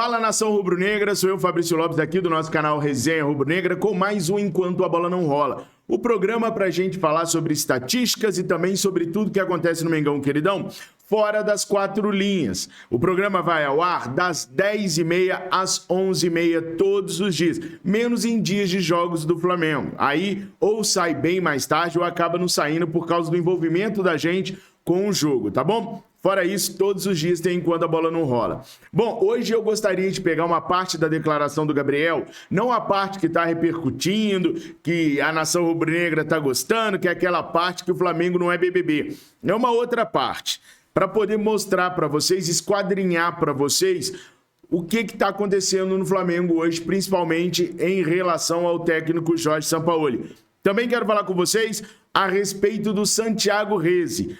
Fala, nação rubro-negra, sou eu, Fabrício Lopes, aqui do nosso canal Resenha Rubro-Negra, com mais um Enquanto a Bola Não Rola. O programa para a gente falar sobre estatísticas e também sobre tudo que acontece no Mengão Queridão, fora das quatro linhas. O programa vai ao ar das 10h30 às 11h30 todos os dias, menos em dias de jogos do Flamengo. Aí, ou sai bem mais tarde ou acaba não saindo por causa do envolvimento da gente com o jogo, tá bom? Fora isso, todos os dias tem Enquanto a Bola Não Rola. Bom, hoje eu gostaria de pegar uma parte da declaração do Gabriel, não a parte que está repercutindo, que a nação rubro-negra está gostando, que é aquela parte que o Flamengo não é BBB. É uma outra parte, para poder mostrar para vocês, esquadrinhar para vocês o que está acontecendo no Flamengo hoje, principalmente em relação ao técnico Jorge Sampaoli. Também quero falar com vocês a respeito do Santiago Rezi.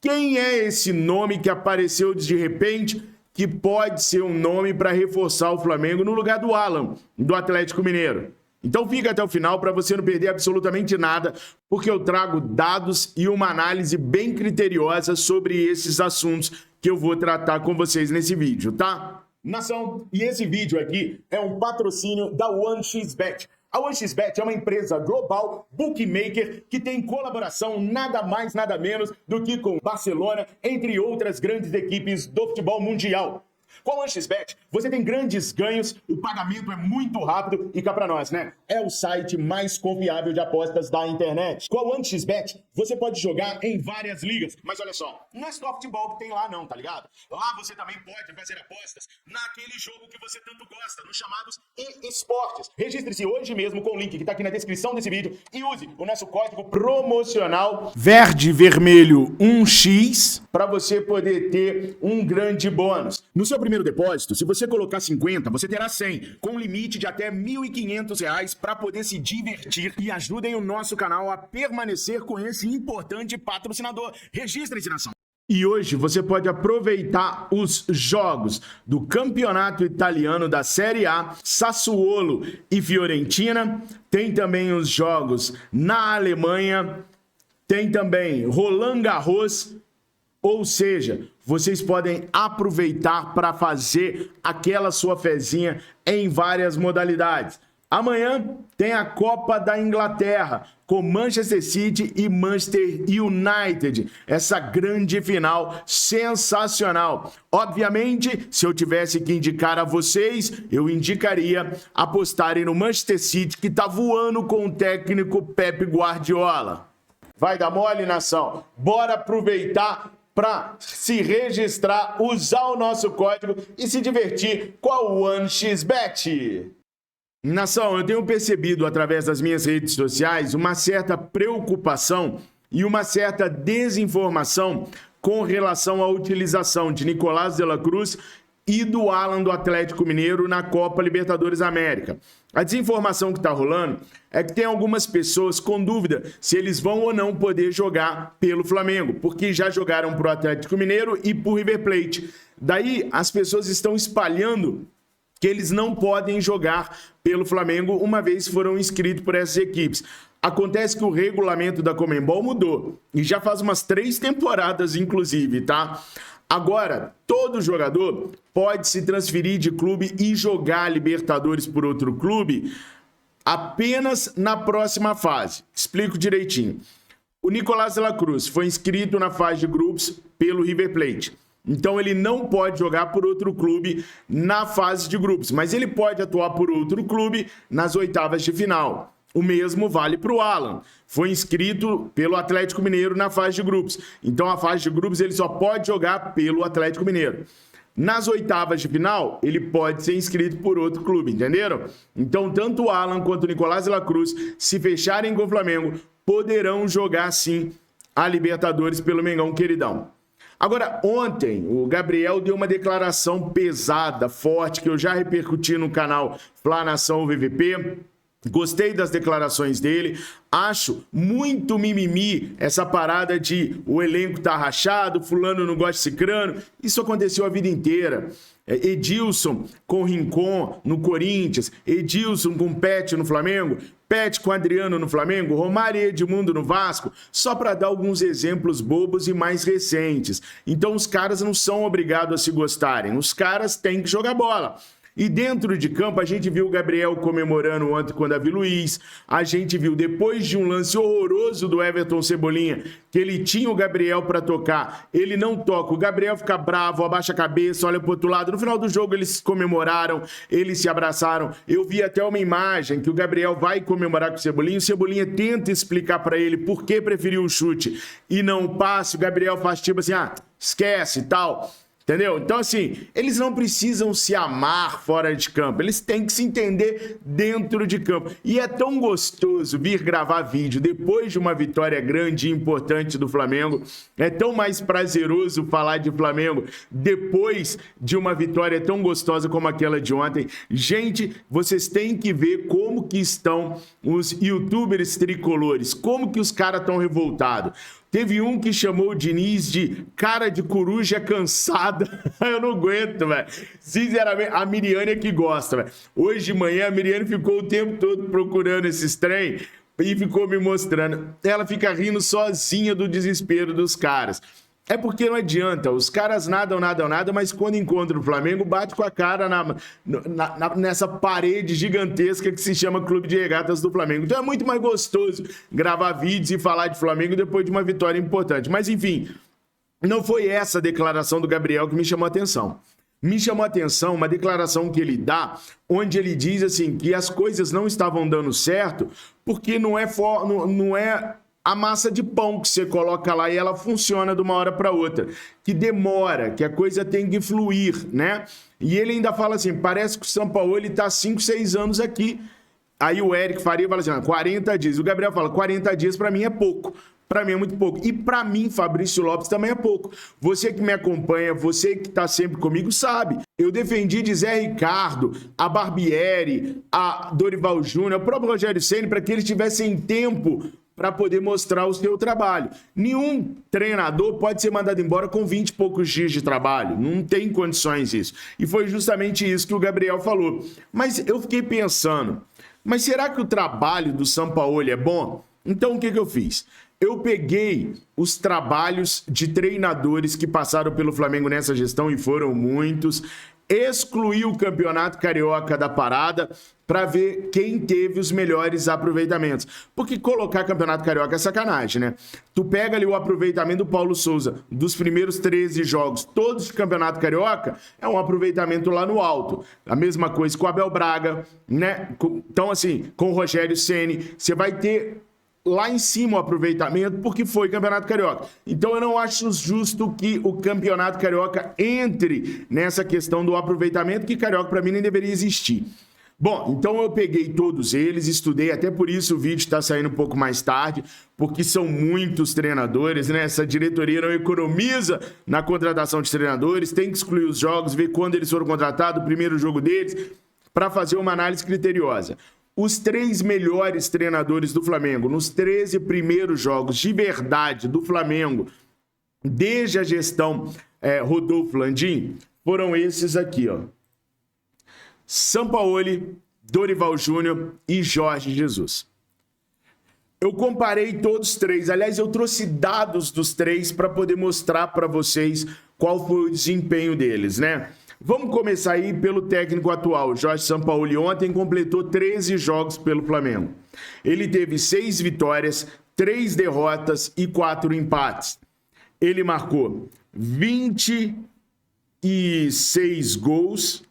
Quem é esse nome que apareceu de repente, que pode ser um nome para reforçar o Flamengo no lugar do Alan, do Atlético Mineiro? Então fica até o final para você não perder absolutamente nada, porque eu trago dados e uma análise bem criteriosa sobre esses assuntos que eu vou tratar com vocês nesse vídeo, tá? Nação, e esse vídeo aqui é um patrocínio da 1xBet. A 1xBet é uma empresa global, bookmaker, que tem colaboração nada mais, nada menos do que com Barcelona, entre outras grandes equipes do futebol mundial. Com a 1xBet, você tem grandes ganhos, o pagamento é muito rápido e cá pra nós, né? É o site mais confiável de apostas da internet. Com a 1xBet, você pode jogar em várias ligas, mas olha só, não é só futebol que tem lá não, tá ligado? Lá você também pode fazer apostas naquele jogo que você tanto gosta, nos chamados esportes. Registre-se hoje mesmo com o link que tá aqui na descrição desse vídeo e use o nosso código promocional verde vermelho 1x para você poder ter um grande bônus. No seu primeiro depósito, se você colocar 50, você terá 100, com limite de até R$ 1.500 para poder se divertir, e ajudem o nosso canal a permanecer com esse importante patrocinador. Registre-se, nação! E hoje você pode aproveitar os jogos do Campeonato Italiano da Série A, Sassuolo e Fiorentina. Tem também os jogos na Alemanha, tem também Roland Garros. Ou seja, vocês podem aproveitar para fazer aquela sua fezinha em várias modalidades. Amanhã tem a Copa da Inglaterra, com Manchester City e Manchester United. Essa grande final sensacional. Obviamente, se eu tivesse que indicar a vocês, eu indicaria apostarem no Manchester City, que está voando com o técnico Pep Guardiola. Vai dar mole, nação? Bora aproveitar para se registrar, usar o nosso código e se divertir com a 1xBet. Nação, eu tenho percebido através das minhas redes sociais uma certa preocupação e uma certa desinformação com relação à utilização de Nicolás de la Cruz e do Alan do Atlético Mineiro na Copa Libertadores América. A desinformação que está rolando é que tem algumas pessoas com dúvida se eles vão ou não poder jogar pelo Flamengo, porque já jogaram para o Atlético Mineiro e para o River Plate. Daí as pessoas estão espalhando que eles não podem jogar pelo Flamengo uma vez foram inscritos por essas equipes. Acontece que o regulamento da Conmebol mudou, e já faz umas 3 temporadas, inclusive, tá? Agora, todo jogador pode se transferir de clube e jogar Libertadores por outro clube apenas na próxima fase. Explico direitinho. O Nicolás de la Cruz foi inscrito na fase de grupos pelo River Plate. Então ele não pode jogar por outro clube na fase de grupos, mas ele pode atuar por outro clube nas oitavas de final. O mesmo vale para o Alan. Foi inscrito pelo Atlético Mineiro na fase de grupos. Então a fase de grupos ele só pode jogar pelo Atlético Mineiro. Nas oitavas de final, ele pode ser inscrito por outro clube, entenderam? Então tanto o Alan quanto o Nicolás de la Cruz, se fecharem com o Flamengo, poderão jogar sim a Libertadores pelo Mengão Queridão. Agora, ontem, o Gabriel deu uma declaração pesada, forte, que eu já repercuti no canal Flá Nação VVP. Gostei das declarações dele, acho muito mimimi essa parada de o elenco tá rachado, fulano não gosta de cicrano, isso aconteceu a vida inteira. Edilson com Rincon no Corinthians, Edilson com Pet no Flamengo, Pet com Adriano no Flamengo, Romário e Edmundo no Vasco, só para dar alguns exemplos bobos e mais recentes. Então os caras não são obrigados a se gostarem, os caras têm que jogar bola. E dentro de campo, a gente viu o Gabriel comemorando ontem com o Davi Luiz, a gente viu depois de um lance horroroso do Everton Cebolinha, que ele tinha o Gabriel para tocar, ele não toca, o Gabriel fica bravo, abaixa a cabeça, olha pro outro lado, no final do jogo eles comemoraram, eles se abraçaram, eu vi até uma imagem que o Gabriel vai comemorar com o Cebolinha tenta explicar para ele por que preferiu o chute e não o passe, o Gabriel faz tipo assim, esquece e tal. Entendeu? Então, assim, eles não precisam se amar fora de campo, eles têm que se entender dentro de campo. E é tão gostoso vir gravar vídeo depois de uma vitória grande e importante do Flamengo, é tão mais prazeroso falar de Flamengo depois de uma vitória tão gostosa como aquela de ontem. Gente, vocês têm que ver como que estão os youtubers tricolores, como que os caras estão revoltados. Teve um que chamou o Diniz de cara de coruja cansada. Eu não aguento, velho. Sinceramente, a Miriane é que gosta, velho. Hoje de manhã, a Miriane ficou o tempo todo procurando esses trem e ficou me mostrando. Ela fica rindo sozinha do desespero dos caras. É porque não adianta, os caras nadam, mas quando encontram o Flamengo, bate com a cara nessa parede gigantesca que se chama Clube de Regatas do Flamengo. Então é muito mais gostoso gravar vídeos e falar de Flamengo depois de uma vitória importante. Mas enfim, não foi essa declaração do Gabriel que me chamou a atenção. Me chamou a atenção uma declaração que ele dá, onde ele diz assim, que as coisas não estavam dando certo porque não é a massa de pão que você coloca lá e ela funciona de uma hora para outra, que demora, que a coisa tem que fluir, né? E ele ainda fala assim, parece que o Sampaoli está 5, 6 anos aqui. Aí o Eric Faria fala assim, 40 dias. O Gabriel fala, 40 dias para mim é pouco. Para mim é muito pouco. E para mim, Fabrício Lopes, também é pouco. Você que me acompanha, você que está sempre comigo, sabe. Eu defendi de Zé Ricardo, a Barbieri, a Dorival Júnior, o próprio Rogério Ceni, para que eles tivessem tempo para poder mostrar o seu trabalho. Nenhum treinador pode ser mandado embora com 20 e poucos dias de trabalho. Não tem condições isso. E foi justamente isso que o Gabriel falou. Mas eu fiquei pensando, mas será que o trabalho do Sampaoli é bom? Então o que eu fiz? Eu peguei os trabalhos de treinadores que passaram pelo Flamengo nessa gestão, e foram muitos, excluí o Campeonato Carioca da parada para ver quem teve os melhores aproveitamentos. Porque colocar Campeonato Carioca é sacanagem, né? Tu pega ali o aproveitamento do Paulo Souza dos primeiros 13 jogos, todos de Campeonato Carioca, é um aproveitamento lá no alto. A mesma coisa com o Abel Braga, né? Então, assim, com o Rogério Ceni, você vai ter lá em cima o aproveitamento, porque foi Campeonato Carioca. Então eu não acho justo que o Campeonato Carioca entre nessa questão do aproveitamento, que Carioca para mim nem deveria existir. Bom, então eu peguei todos eles, estudei, até por isso o vídeo está saindo um pouco mais tarde, porque são muitos treinadores, né? Essa diretoria não economiza na contratação de treinadores, tem que excluir os jogos, ver quando eles foram contratados, o primeiro jogo deles, para fazer uma análise criteriosa. Os 3 melhores treinadores do Flamengo, nos 13 primeiros jogos de verdade do Flamengo, desde a gestão Rodolfo Landim, foram esses aqui, ó. Sampaoli, Dorival Júnior e Jorge Jesus. Eu comparei todos 3. Aliás, eu trouxe dados dos 3 para poder mostrar para vocês qual foi o desempenho deles, né? Vamos começar aí pelo técnico atual, Jorge Sampaoli. Ontem completou 13 jogos pelo Flamengo. Ele teve 6 vitórias, 3 derrotas e 4 empates. Ele marcou 26 gols,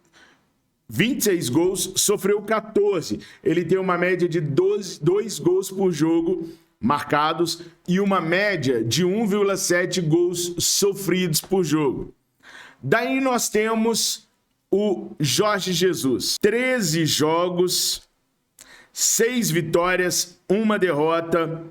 sofreu 14. Ele tem uma média de 2 gols por jogo marcados e uma média de 1,7 gols sofridos por jogo. Daí nós temos o Jorge Jesus. 13 jogos, 6 vitórias, 1 derrota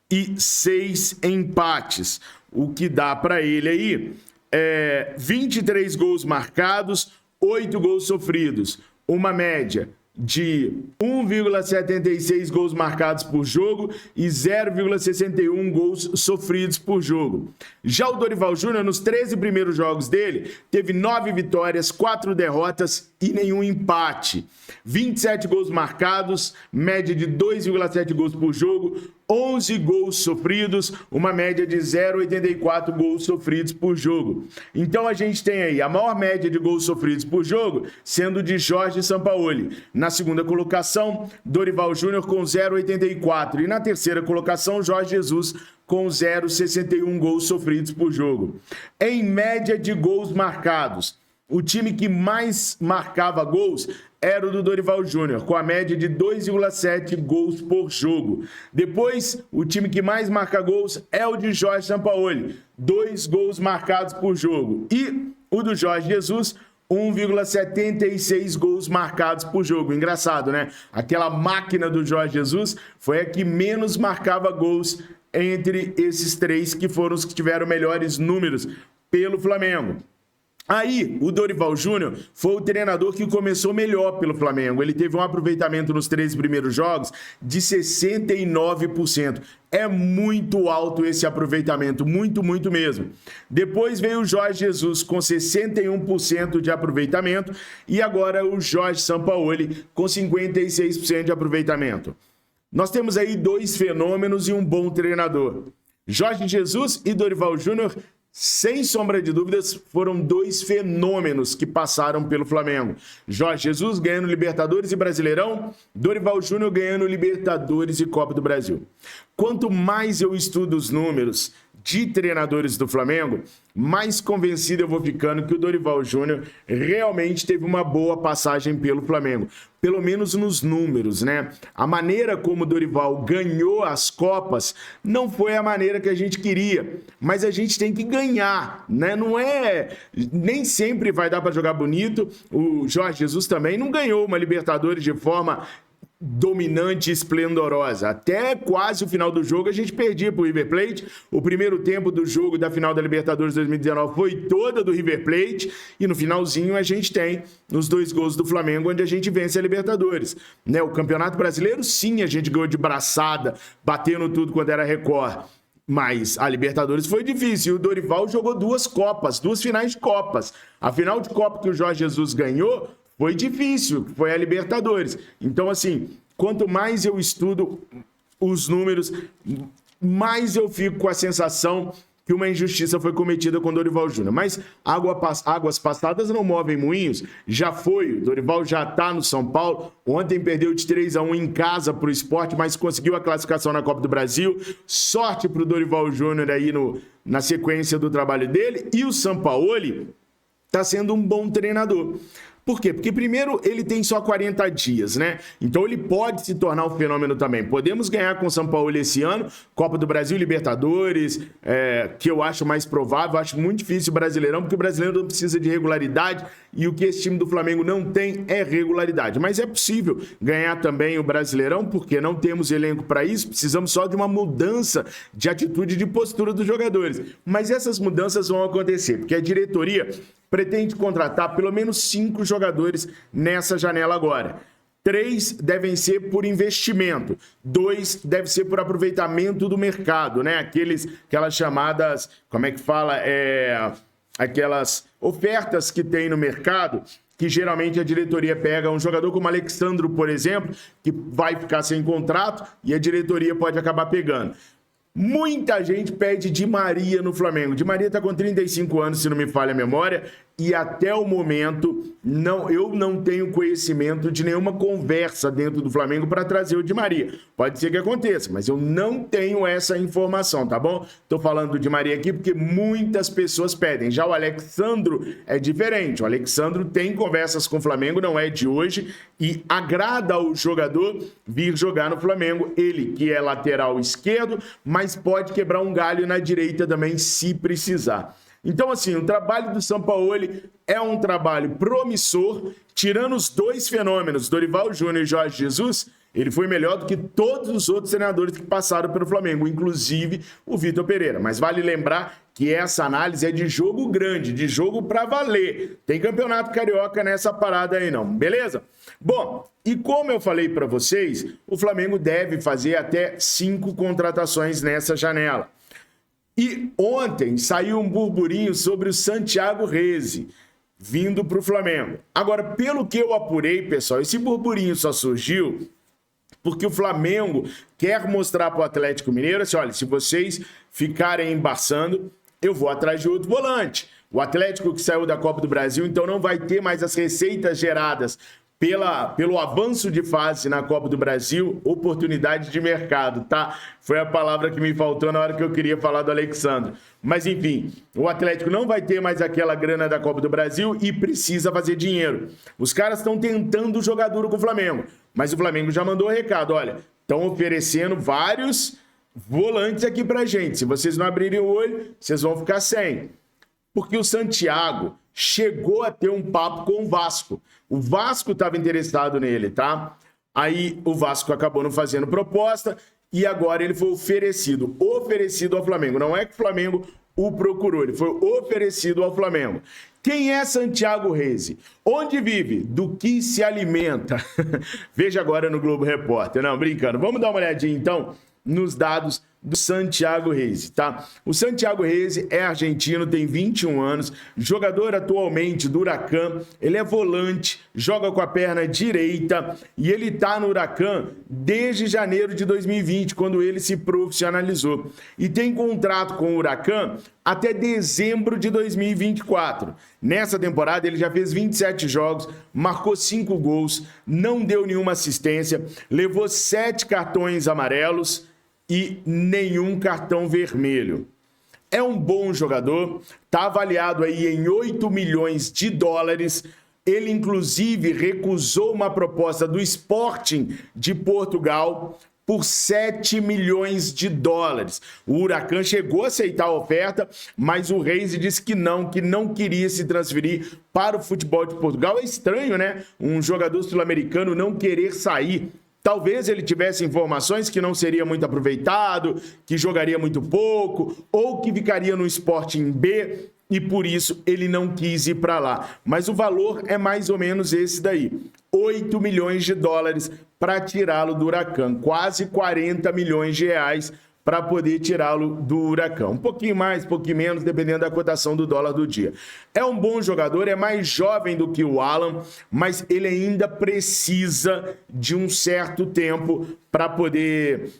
e 6 empates. O que dá para ele aí é 23 gols marcados, 8 gols sofridos. Uma média de 1,76 gols marcados por jogo e 0,61 gols sofridos por jogo. Já o Dorival Júnior, nos 13 primeiros jogos dele, teve 9 vitórias, 4 derrotas e nenhum empate. 27 gols marcados, média de 2,7 gols por jogo, 11 gols sofridos, uma média de 0,84 gols sofridos por jogo. Então a gente tem aí a maior média de gols sofridos por jogo, sendo de Jorge Sampaoli. Na segunda colocação, Dorival Júnior com 0,84. E na terceira colocação, Jorge Jesus com 0,61 gols sofridos por jogo. Em média de gols marcados, o time que mais marcava gols era o do Dorival Júnior, com a média de 2,7 gols por jogo. Depois, o time que mais marca gols é o de Jorge Sampaoli, 2 gols marcados por jogo. E o do Jorge Jesus, 1,76 gols marcados por jogo. Engraçado, né? Aquela máquina do Jorge Jesus foi a que menos marcava gols entre esses três, que foram os que tiveram melhores números pelo Flamengo. Aí, o Dorival Júnior foi o treinador que começou melhor pelo Flamengo. Ele teve um aproveitamento nos 3 primeiros jogos de 69%. É muito alto esse aproveitamento, muito, muito mesmo. Depois veio o Jorge Jesus com 61% de aproveitamento e agora o Jorge Sampaoli com 56% de aproveitamento. Nós temos aí 2 fenômenos e um bom treinador. Jorge Jesus e Dorival Júnior, sem sombra de dúvidas, foram 2 fenômenos que passaram pelo Flamengo. Jorge Jesus ganhando Libertadores e Brasileirão, Dorival Júnior ganhando Libertadores e Copa do Brasil. Quanto mais eu estudo os números de treinadores do Flamengo, mais convencido eu vou ficando que o Dorival Júnior realmente teve uma boa passagem pelo Flamengo. Pelo menos nos números, né? A maneira como o Dorival ganhou as Copas não foi a maneira que a gente queria, mas a gente tem que ganhar, né? Não é... Nem sempre vai dar para jogar bonito. O Jorge Jesus também não ganhou uma Libertadores de forma dominante e esplendorosa. Até quase o final do jogo a gente perdia pro River Plate. O primeiro tempo do jogo da final da Libertadores 2019 foi toda do River Plate e no finalzinho a gente tem os 2 gols do Flamengo onde a gente vence a Libertadores, né? O Campeonato Brasileiro sim, a gente ganhou de braçada, batendo tudo quando era Record. Mas a Libertadores foi difícil. O Dorival jogou 2 Copas, 2 finais de Copas. A final de Copa que o Jorge Jesus ganhou foi difícil, foi a Libertadores. Então, assim, quanto mais eu estudo os números, mais eu fico com a sensação que uma injustiça foi cometida com o Dorival Júnior. Mas águas passadas não movem moinhos. Já foi, o Dorival já está no São Paulo. Ontem perdeu de 3-1 em casa para o Sport, mas conseguiu a classificação na Copa do Brasil. Sorte para o Dorival Júnior aí na sequência do trabalho dele. E o Sampaoli está sendo um bom treinador. Por quê? Porque primeiro ele tem só 40 dias, né? Então ele pode se tornar um fenômeno também. Podemos ganhar com o Sampaoli esse ano, Copa do Brasil, Libertadores, que eu acho mais provável, acho muito difícil o Brasileirão, porque o brasileiro não precisa de regularidade e o que esse time do Flamengo não tem é regularidade. Mas é possível ganhar também o Brasileirão, porque não temos elenco para isso, precisamos só de uma mudança de atitude e de postura dos jogadores. Mas essas mudanças vão acontecer, porque a diretoria pretende contratar pelo menos 5 jogadores nessa janela agora. 3 devem ser por investimento, 2 devem ser por aproveitamento do mercado, né? Aquelas chamadas, como é que fala? Aquelas ofertas que tem no mercado, que geralmente a diretoria pega um jogador como Alexandro, por exemplo, que vai ficar sem contrato e a diretoria pode acabar pegando. Muita gente pede Di Maria no Flamengo. Di Maria está com 35 anos, se não me falha a memória, e até o momento eu não tenho conhecimento de nenhuma conversa dentro do Flamengo para trazer o Di Maria. Pode ser que aconteça, mas eu não tenho essa informação, tá bom? Estou falando do Di Maria aqui porque muitas pessoas pedem. Já o Alexandro é diferente. O Alexandro tem conversas com o Flamengo, não é de hoje, e agrada ao jogador vir jogar no Flamengo. Ele, que é lateral esquerdo, mas pode quebrar um galho na direita também, se precisar. Então, assim, o trabalho do Sampaoli é um trabalho promissor, tirando os 2 fenômenos, Dorival Júnior e Jorge Jesus, ele foi melhor do que todos os outros treinadores que passaram pelo Flamengo, inclusive o Vitor Pereira. Mas vale lembrar que essa análise é de jogo grande, de jogo pra valer. Tem campeonato carioca nessa parada aí não, beleza? Bom, e como eu falei pra vocês, o Flamengo deve fazer até 5 contratações nessa janela. E ontem saiu um burburinho sobre o Santiago Reze vindo para o Flamengo. Agora, pelo que eu apurei, pessoal, esse burburinho só surgiu porque o Flamengo quer mostrar para o Atlético Mineiro assim, olha, se vocês ficarem embaçando, eu vou atrás de outro volante. O Atlético que saiu da Copa do Brasil, então não vai ter mais as receitas geradas pelo avanço de fase na Copa do Brasil, oportunidade de mercado, tá? Foi a palavra que me faltou na hora que eu queria falar do Alexandre. Mas enfim, o Atlético não vai ter mais aquela grana da Copa do Brasil e precisa fazer dinheiro. Os caras estão tentando jogar duro com o Flamengo, mas o Flamengo já mandou o recado, olha, estão oferecendo vários volantes aqui pra gente. Se vocês não abrirem o olho, vocês vão ficar sem. Porque o Santiago chegou a ter um papo com o Vasco. O Vasco estava interessado nele, tá? Aí o Vasco acabou não fazendo proposta e agora ele foi oferecido ao Flamengo. Não é que o Flamengo o procurou, ele foi oferecido ao Flamengo. Quem é Santiago Reis? Onde vive? Do que se alimenta? Veja agora no Globo Repórter. Não, brincando. Vamos dar uma olhadinha então nos dados do Santiago Reis, tá? O Santiago Reis é argentino, tem 21 anos, jogador atualmente do Huracan, ele é volante, joga com a perna direita e ele tá no Huracan desde janeiro de 2020, quando ele se profissionalizou. E tem contrato com o Huracan até dezembro de 2024. Nessa temporada ele já fez 27 jogos, marcou 5 gols, não deu nenhuma assistência, levou 7 cartões amarelos e nenhum cartão vermelho. É um bom jogador, está avaliado aí em 8 milhões de dólares. Ele, inclusive, recusou uma proposta do Sporting de Portugal por 7 milhões de dólares. O Huracan chegou a aceitar a oferta, mas o Reis disse que não queria se transferir para o futebol de Portugal. É estranho, né? Um jogador sul-americano não querer sair. Talvez ele tivesse informações que não seria muito aproveitado, que jogaria muito pouco, ou que ficaria no Sporting B e por isso ele não quis ir para lá. Mas o valor é mais ou menos esse daí, 8 milhões de dólares para tirá-lo do Huracan, quase 40 milhões de reais para poder tirá-lo do Huracan. Um pouquinho mais, um pouquinho menos, dependendo da cotação do dólar do dia. É um bom jogador, é mais jovem do que o Alan, mas ele ainda precisa de um certo tempo para poder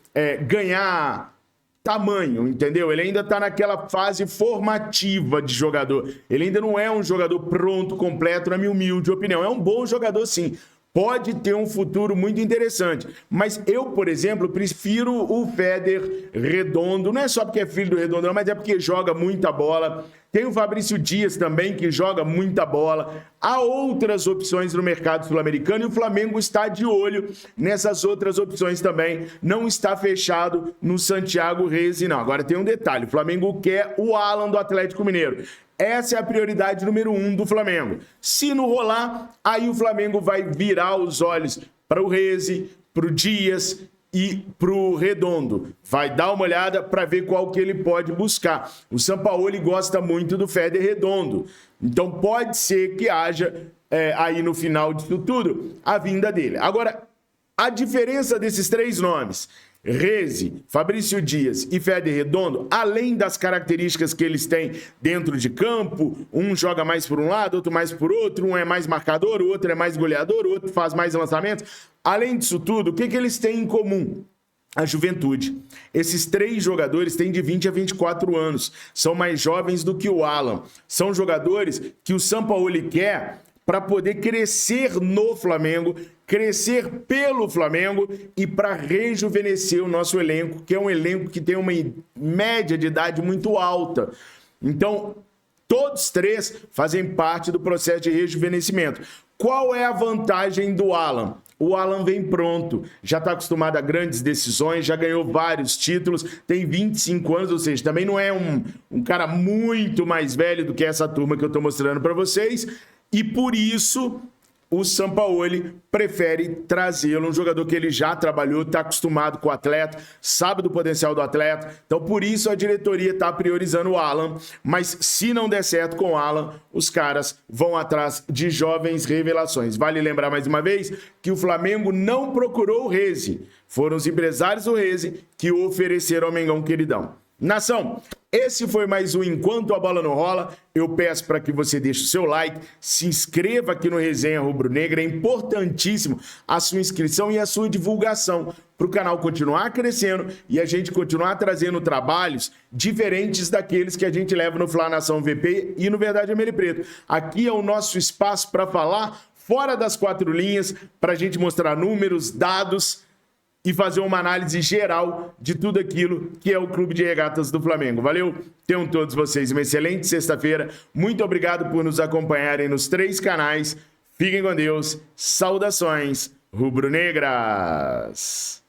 ganhar tamanho, entendeu? Ele ainda está naquela fase formativa de jogador. Ele ainda não é um jogador pronto, completo, na minha humilde opinião. É um bom jogador, sim. Pode ter um futuro muito interessante. Mas eu, por exemplo, prefiro o Feder Redondo. Não é só porque é filho do Redondo, não, mas é porque joga muita bola. Tem o Fabrício Dias também, que joga muita bola. Há outras opções no mercado sul-americano e o Flamengo está de olho nessas outras opções também. Não está fechado no Santiago Reis, não. Agora tem um detalhe, o Flamengo quer o Alan do Atlético Mineiro. Essa é a prioridade número 1 do Flamengo. Se não rolar, aí o Flamengo vai virar os olhos para o Reze, para o Dias e para o Redondo. Vai dar uma olhada para ver qual que ele pode buscar. O Sampaoli gosta muito do Feder Redondo. Então pode ser que haja aí no final disso tudo a vinda dele. Agora, a diferença desses 3 nomes... Reze, Fabrício Dias e Feder Redondo, além das características que eles têm dentro de campo, um joga mais por um lado, outro mais por outro, um é mais marcador, o outro é mais goleador, o outro faz mais lançamentos. Além disso tudo, o que eles têm em comum? A juventude. Esses 3 jogadores têm de 20 a 24 anos, são mais jovens do que o Alan. São jogadores que o Sampaoli quer para poder crescer no Flamengo, crescer pelo Flamengo e para rejuvenescer o nosso elenco, que é um elenco que tem uma média de idade muito alta. Então, todos 3 fazem parte do processo de rejuvenescimento. Qual é a vantagem do Alan? O Alan vem pronto, já está acostumado a grandes decisões, já ganhou vários títulos, tem 25 anos, ou seja, também não é um cara muito mais velho do que essa turma que eu estou mostrando para vocês, e por isso o Sampaoli prefere trazê-lo, um jogador que ele já trabalhou, está acostumado com o atleta, sabe do potencial do atleta, então por isso a diretoria está priorizando o Alan, mas se não der certo com o Alan, os caras vão atrás de jovens revelações. Vale lembrar mais uma vez que o Flamengo não procurou o Reze, foram os empresários do Reze que o ofereceram ao Mengão Queridão. Nação, esse foi mais um Enquanto a Bola Não Rola. Eu peço para que você deixe o seu like, se inscreva aqui no Resenha Rubro-Negra. É importantíssimo a sua inscrição e a sua divulgação para o canal continuar crescendo e a gente continuar trazendo trabalhos diferentes daqueles que a gente leva no Fla Nação VP e no Verdade Vermelho e Preto. Aqui é o nosso espaço para falar fora das quatro linhas, para a gente mostrar números, dados e fazer uma análise geral de tudo aquilo que é o Clube de Regatas do Flamengo. Valeu? Tenham todos vocês uma excelente sexta-feira. Muito obrigado por nos acompanharem nos 3 canais. Fiquem com Deus. Saudações rubro-negras.